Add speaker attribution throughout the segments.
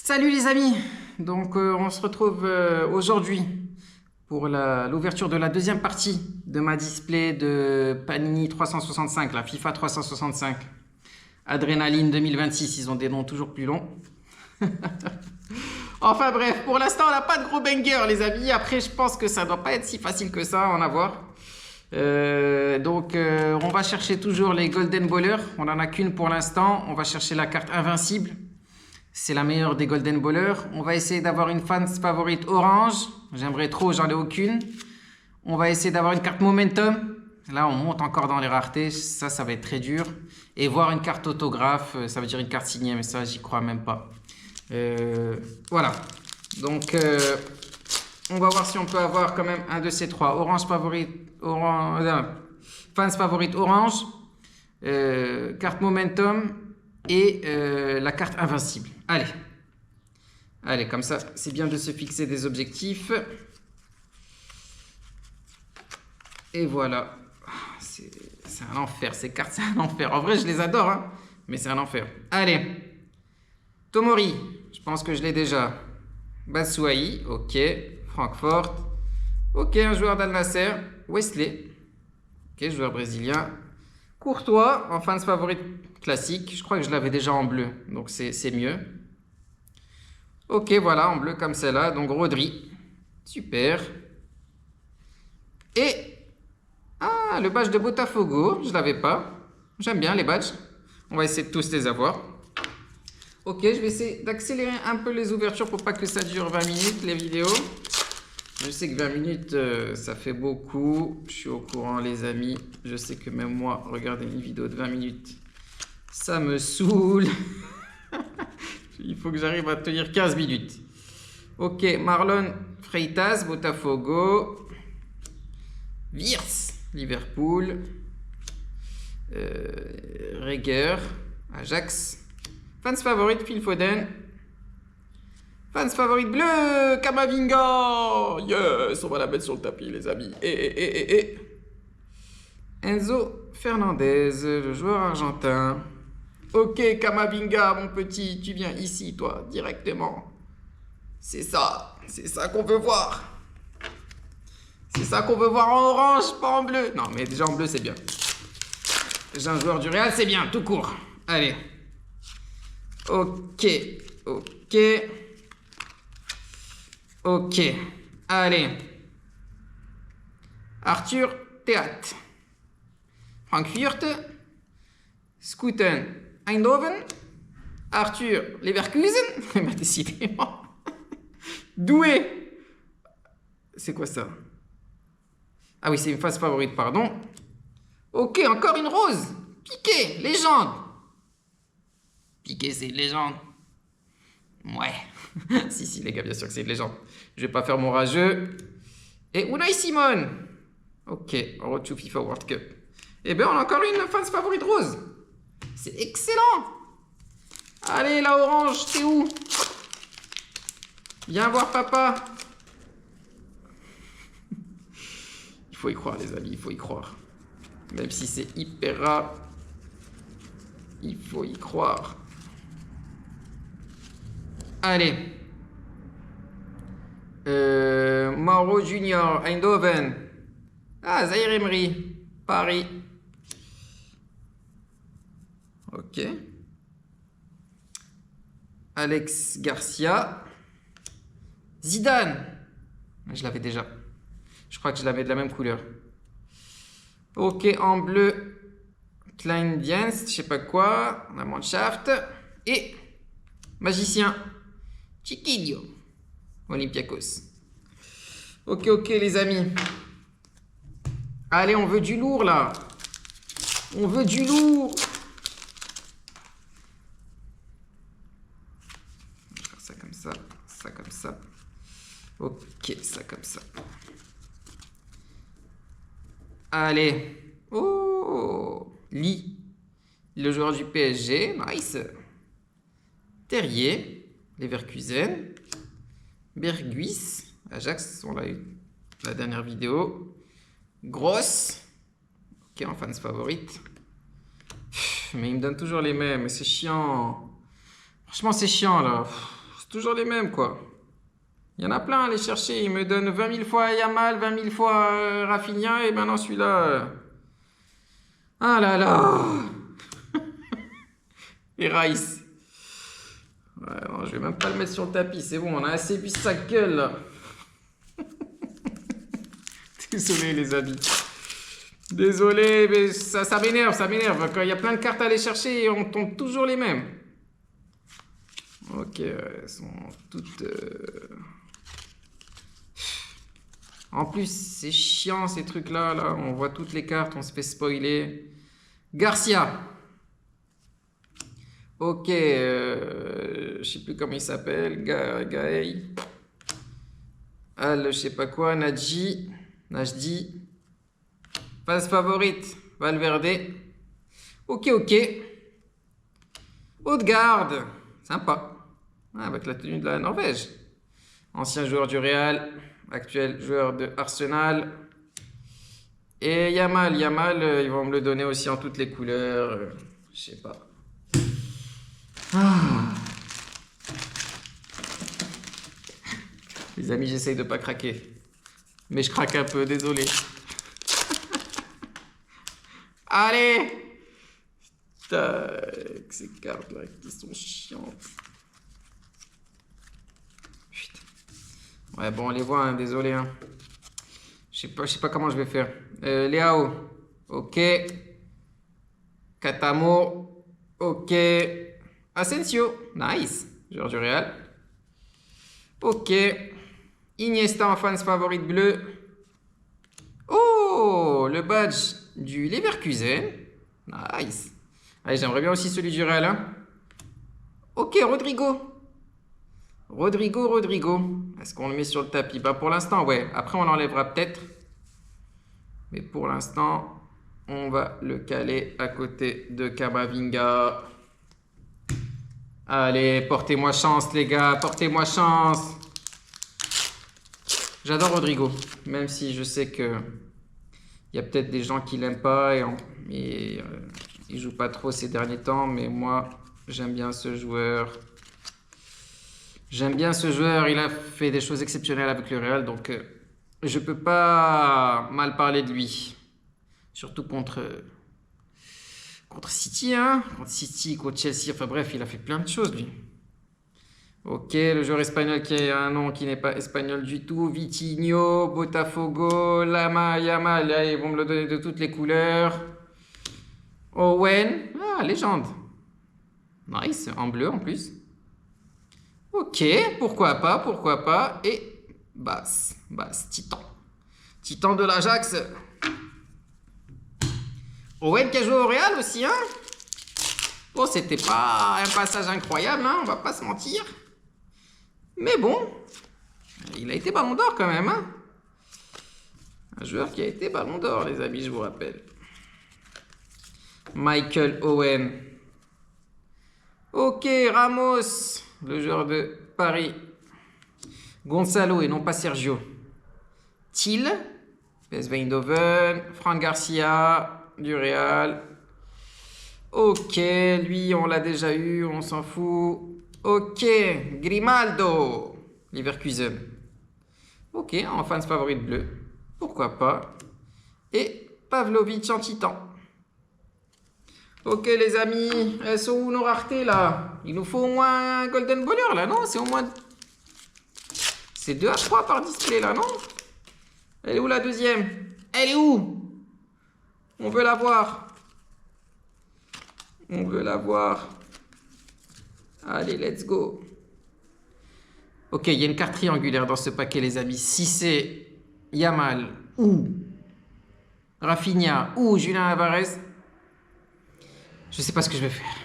Speaker 1: Salut les amis, donc on se retrouve aujourd'hui pour l'ouverture de la deuxième partie de ma display de Panini 365, la FIFA 365. Adrénaline 2026, ils ont des noms toujours plus longs. Enfin bref, pour l'instant on n'a pas de gros banger les amis, après je pense que ça doit pas être si facile que ça à en avoir. On va chercher toujours les Golden Ballers, on n'en a qu'une pour l'instant, on va chercher la carte Invincible. C'est la meilleure des Golden Ballers. On va essayer d'avoir une fans favorite orange. J'aimerais trop, j'en ai aucune. On va essayer d'avoir une carte Momentum. Là, on monte encore dans les raretés. Ça va être très dur. Et voir une carte autographe, ça veut dire une carte signée, mais ça, j'y crois même pas. Voilà. Donc, on va voir si on peut avoir quand même un de ces trois. Orange favorite, fans favorite orange. Carte Momentum. Et la carte Invincible. Allez, comme ça, c'est bien de se fixer des objectifs. Et voilà. C'est un enfer, ces cartes, c'est un enfer. En vrai, je les adore, hein, mais c'est un enfer. Allez. Tomori, je pense que je l'ai déjà. Batshuayi, ok. Francfort. Ok, un joueur d'Al Nassr. Wesley. Ok, joueur brésilien. Courtois, en fans favorite classique. Je crois que je l'avais déjà en bleu, donc c'est mieux. Ok, voilà, en bleu comme celle-là. Donc Rodri. Super. Et... Ah, le badge de Botafogo, je l'avais pas. J'aime bien les badges. On va essayer de tous les avoir. Ok, je vais essayer d'accélérer un peu les ouvertures pour pas que ça dure 20 minutes, les vidéos. Je sais que 20 minutes, ça fait beaucoup. Je suis au courant, les amis. Je sais que même moi, regarder une vidéo de 20 minutes, ça me saoule. Il faut que j'arrive à tenir 15 minutes. Ok, Marlon Freitas, Botafogo. Wirtz, Liverpool. Reger, Ajax. Fans favorite, Phil Foden. Fans favorite bleu, Camavinga. Yes, on va la mettre sur le tapis, les amis. Et. Enzo Fernandez, le joueur argentin. Ok, Camavinga, mon petit, tu viens ici, toi, directement. C'est ça qu'on veut voir. C'est ça qu'on veut voir en orange, pas en bleu. Non, mais déjà en bleu, c'est bien. J'ai un joueur du Real, c'est bien, tout court. Allez. Ok. Allez. Arthur Theat. Frankfurt. Schouten Eindhoven. Arthur Leverkusen. Décidément. Doué. C'est quoi ça? Ah oui, c'est une phase favorite, pardon. Ok, encore une rose. Piqué, légende. Piqué, c'est une légende. Ouais. si, les gars, bien sûr que c'est une légende. Je vais pas faire mon rageux. Et Unai Simon. Ok, Road to FIFA World Cup. Eh bien, on a encore une phase favorite rose. C'est excellent. Allez, la orange, t'es où? Viens voir papa. Il faut y croire, les amis, il faut y croire. Même si c'est hyper rare, il faut y croire. Allez. Mauro Junior, Eindhoven. Ah, Zaïre Emery, Paris. Ok. Alex Garcia. Zidane. Je l'avais déjà. Je crois que je l'avais de la même couleur. Ok, en bleu. Klein Dienst, je sais pas quoi. La Mannschaft. Et magicien. Chiquinho. Olympiakos. Ok, les amis. Allez, on veut du lourd, là. On veut du lourd. Je vais faire ça comme ça. Ça comme ça. Ok, ça comme ça. Allez. Oh. Lee. Le joueur du PSG. Nice. Terrier. Leverkusen. Berghuis. Ajax, on l'a eu la dernière vidéo. Grosse. Ok, en fans favorite. Mais il me donne toujours les mêmes. C'est chiant. Franchement, c'est chiant là. C'est toujours les mêmes, quoi. Il y en a plein à aller chercher. Il me donne 20 000 fois Yamal, 20 000 fois Rafinha, et maintenant celui-là... Ah là là. Et Rice. Ouais, non, je vais même pas le mettre sur le tapis, c'est bon, on a assez vu sa gueule, là. Désolé, les amis. Désolé, mais ça m'énerve, ça m'énerve. Quand il y a plein de cartes à aller chercher, on tombe toujours les mêmes. Ok, elles sont toutes... En plus, c'est chiant ces trucs-là. Là. On voit toutes les cartes, on se fait spoiler. Garcia. Ok, je sais plus comment il s'appelle. Gaël. Al, je sais pas quoi. Najdi. Phase favorite. Valverde. Ok. Haute-Garde. Sympa. Ah, avec la tenue de la Norvège. Ancien joueur du Real. Actuel joueur de Arsenal. Et Yamal, ils vont me le donner aussi en toutes les couleurs. Je sais pas. Ah. Les amis, j'essaye de pas craquer. Mais je craque un peu, désolé. Allez! Putain, ces cartes là qui sont chiantes. Putain. Ouais, bon, on les voit, hein, désolé. Hein. Je sais pas comment je vais faire. Léao. Ok. Katamo. Ok. Asensio. Nice. Joueur du Real. Ok. Iniesta en fans favorite bleu. Oh, le badge du Leverkusen. Nice. Allez, j'aimerais bien aussi celui du Real. Hein. Ok, Rodrigo. Est-ce qu'on le met sur le tapis? Bah pour l'instant, ouais. Après, on l'enlèvera peut-être. Mais pour l'instant, on va le caler à côté de Camavinga. Allez, portez-moi chance, les gars. Portez-moi chance. J'adore Rodrigo. Même si je sais que il y a peut-être des gens qui l'aiment pas et il joue pas trop ces derniers temps. Mais moi, j'aime bien ce joueur. Il a fait des choses exceptionnelles avec le Real, donc je peux pas mal parler de lui. Surtout contre City, hein. Contre City, contre Chelsea, enfin bref, il a fait plein de choses, lui. Ok, le joueur espagnol qui a un nom qui n'est pas espagnol du tout. Vitinho, Botafogo, Yamal, là, ils vont me le donner de toutes les couleurs. Owen, ah, légende. Nice, en bleu en plus. Ok, pourquoi pas. Et Bass, Titan de l'Ajax. Owen qui a joué au Real aussi, hein. Bon, c'était pas un passage incroyable, hein, on va pas se mentir. Mais bon, il a été ballon d'or quand même, hein. Un joueur qui a été ballon d'or, les amis, je vous rappelle. Michael Owen. Ok, Ramos. Le joueur de Paris. Gonzalo et non pas Sergio. Thiel. PSV Eindhoven. Franck Garcia. Du Real. Ok, lui on l'a déjà eu, on s'en fout. Ok, Grimaldo. Leverkusen. Ok, en fans favorite bleu. Pourquoi pas. Et Pavlovic en titan. Ok les amis, elles sont où nos raretés là? Il nous faut au moins un Golden Baller là, non? C'est au moins... C'est 2 à 3 par display là, non? Elle est où la deuxième? Elle est où? On veut la voir. Allez, let's go. Ok, il y a une carte triangulaire dans ce paquet les amis. Si c'est Yamal ou Rafinha ou Julian Alvarez... Je sais pas ce que je vais faire.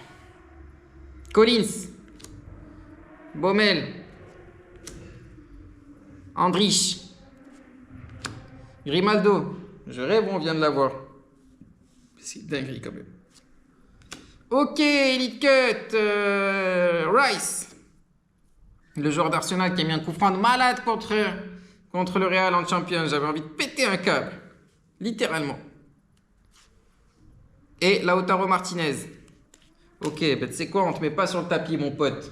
Speaker 1: Collins. Baumel. Andrich. Grimaldo. Je rêve, on vient de l'avoir. C'est dinguerie quand même. Ok, Elite Cut. Rice. Le joueur d'Arsenal qui a mis un coup franc de malade contre le Real en Champions. J'avais envie de péter un câble. Littéralement. Et Lautaro Martinez. Ok, ben tu sais quoi, on te met pas sur le tapis, mon pote.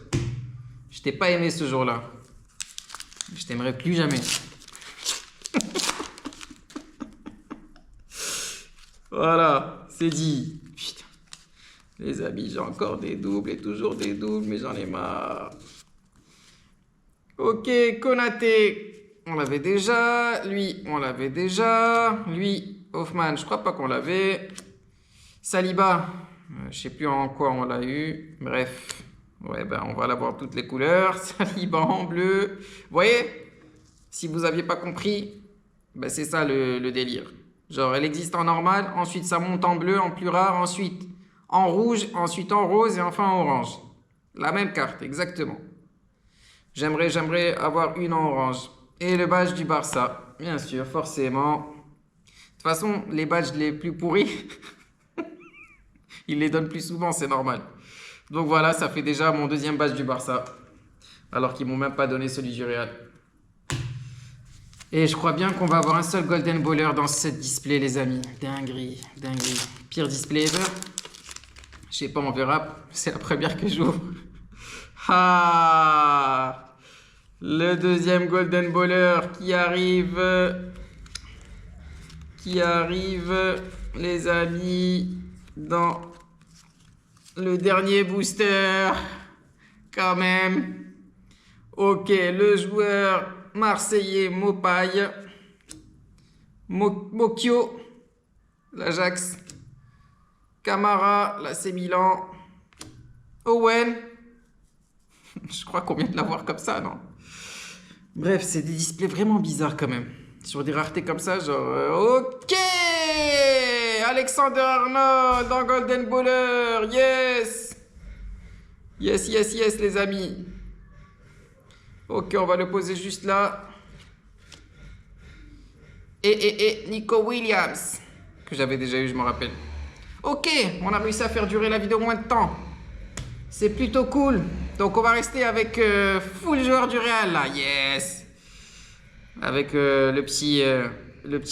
Speaker 1: Je t'ai pas aimé ce jour-là. Je t'aimerai plus jamais. Voilà, c'est dit. Putain. Les amis, j'ai encore des doubles et toujours des doubles, mais j'en ai marre. Ok, Konaté, on l'avait déjà. Lui, on l'avait déjà. Lui, Hoffman, je crois pas qu'on l'avait. Saliba, je sais plus en quoi on l'a eu. Bref, ouais, ben on va l'avoir toutes les couleurs. Saliba en bleu. Vous voyez, si vous aviez pas compris, ben c'est ça le délire. Genre, elle existe en normal, ensuite ça monte en bleu, en plus rare, ensuite en rouge, ensuite en rose et enfin en orange. La même carte, exactement. J'aimerais avoir une en orange. Et le badge du Barça, bien sûr, forcément. De toute façon, les badges les plus pourris, ils les donnent plus souvent, c'est normal. Donc voilà, ça fait déjà mon deuxième badge du Barça. Alors qu'ils m'ont même pas donné celui du Real. Et je crois bien qu'on va avoir un seul Golden Baller dans cette display, les amis. Dinguerie, dinguerie. Pire display ever. Je sais pas, on verra. C'est la première que j'ouvre. Ah, le deuxième Golden Baller qui arrive. Qui arrive, les amis, dans le dernier booster. Quand même. Ok, le joueur marseillais Mopaille, Mokyo, l'Ajax, Camara, l'AC Milan, Owen, je crois qu'on vient de l'avoir comme ça, non? Bref, c'est des displays vraiment bizarres quand même. Sur des raretés comme ça, genre... ok, Alexander Arnold dans Golden Baller, yes. Yes, yes, yes, les amis. Ok, on va le poser juste là. Et Nico Williams, que j'avais déjà eu, je me rappelle. Ok, on a réussi à faire durer la vidéo moins de temps. C'est plutôt cool. Donc on va rester avec full joueur du Real là, yes. Avec le petit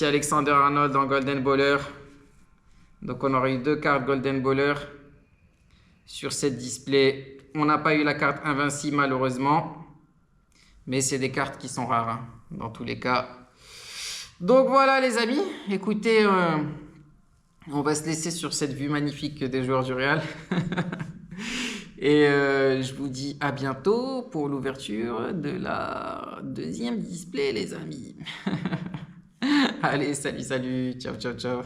Speaker 1: Alexander Arnold dans Golden Baller. Donc on aurait eu 2 cartes Golden Baller sur cette display. On n'a pas eu la carte invincible malheureusement. Mais c'est des cartes qui sont rares, hein, dans tous les cas. Donc voilà les amis, écoutez, on va se laisser sur cette vue magnifique des joueurs du Real. Et je vous dis à bientôt pour l'ouverture de la deuxième display les amis. Allez, salut, salut, ciao, ciao, ciao.